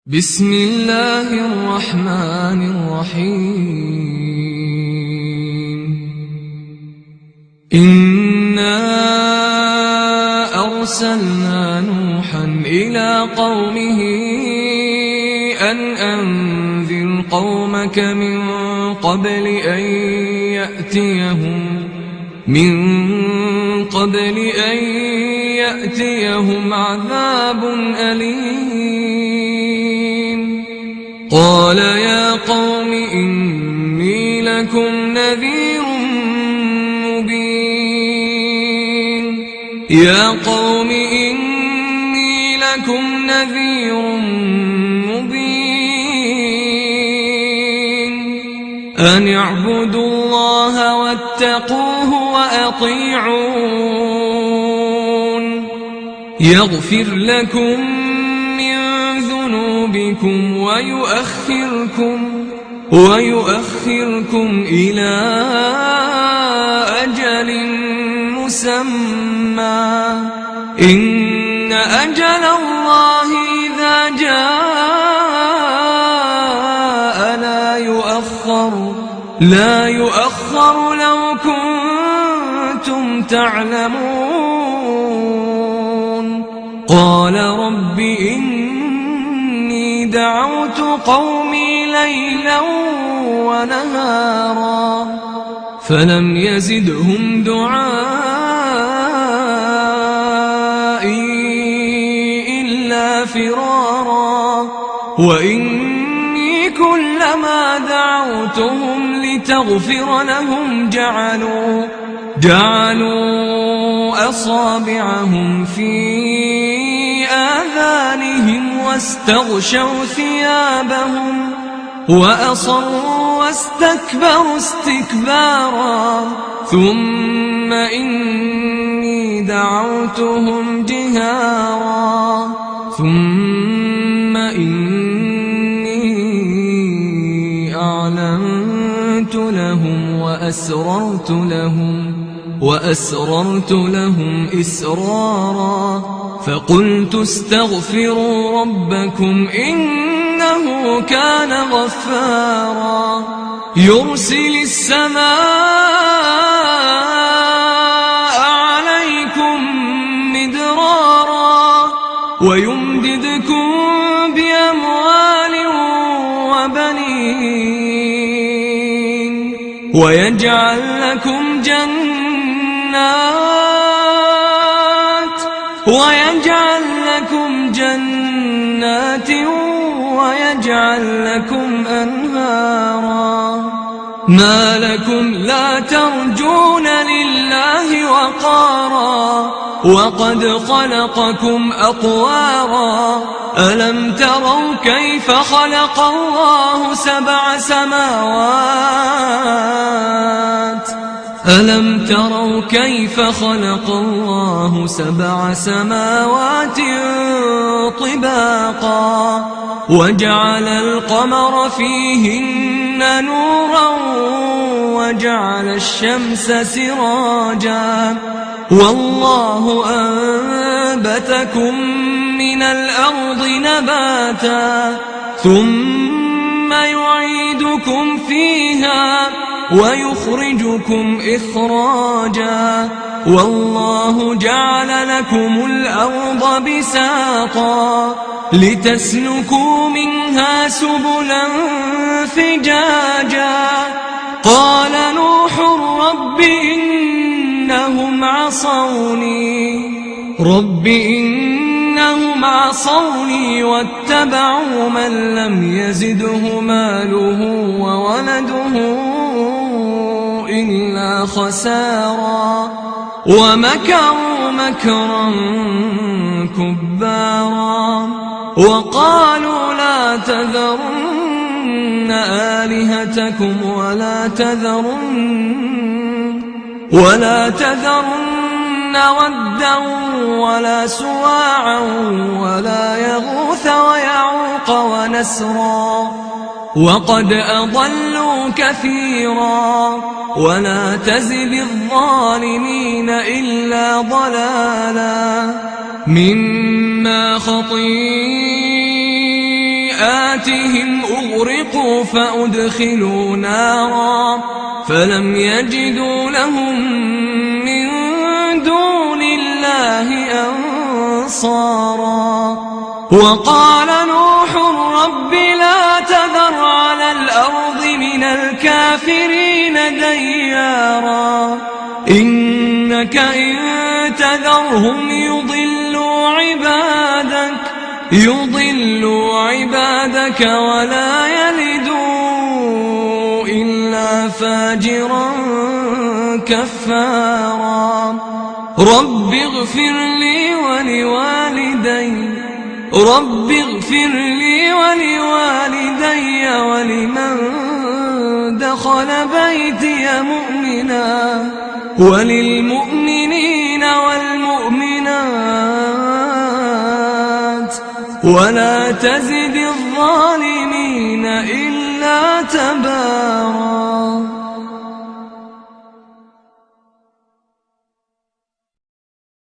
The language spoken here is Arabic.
بسم الله الرحمن الرحيم إنا أرسلنا نوحا إلى قومه أن أنذر قومك من قبل أن يأتيهم عذاب أليم قال يا قوم إني لكم نذير مبين أن اعبدوا الله واتقوه وأطيعون يغفر لكم من ذنوبكم ويؤخركم إلى أجل مسمى إن أجل الله إذا جاء لا يؤخر لو كنتم تعلمون قال رب إني دعوت قومي ليلا ونهارا فلم يزدهم دعائي إلا فرارا وإني كلما دعوتهم لتغفر لهم جعلوا أصابعهم في آذانهم واستغشوا ثيابهم وأصروا واستكبروا استكبارا ثم إني دعوتهم جهارا ثم إني أعلنت لهم وأسررت لهم إسرارا فقلت استغفروا ربكم إنه كان غفارا يرسل السماء عليكم مدرارا ويمددكم بأموال وبنين ويجعل لكم جنات ويجعل لكم أنهارا ما لكم لا ترجون لله وقارا وقد خلقكم أطوارا ألم تروا كيف خلق الله سبع سماوات طباقا وجعل القمر فيهن نورا وجعل الشمس سراجا والله أنبتكم من الأرض نباتا ثم يعيدكم فيها ويخرجكم إخراجا والله جعل لكم الأرض بساطا لتسلكوا منها سبلا فجاجا قال نوح رب إنهم عصوني واتبعوا من لم يزده ماله وولده إلا خسارا ومكروا مكرا كبارا وقالوا لا تذرن آلهتكم ولا تذرن ودا ولا سواعا ولا يغوث ويعوق ونسرا وقد أضلوا كثيرا ولا تزد الظالمين إلا ضلالا مما خطيئاتهم سيئاتهم أغرقوا فأدخلوا نارا فلم يجدوا لهم من دون الله أنصارا. وقال نوح رب لا تذر على الأرض من الكافرين ديارا إنك إن تذرهم يضلوا عبادك ولا يلدوا إلا فاجرا كفارا. رب اغفر لي ولوالدي ولمن دخل بيتي مؤمنا وللمؤمنين والمؤمنات ولا تزد الظالمين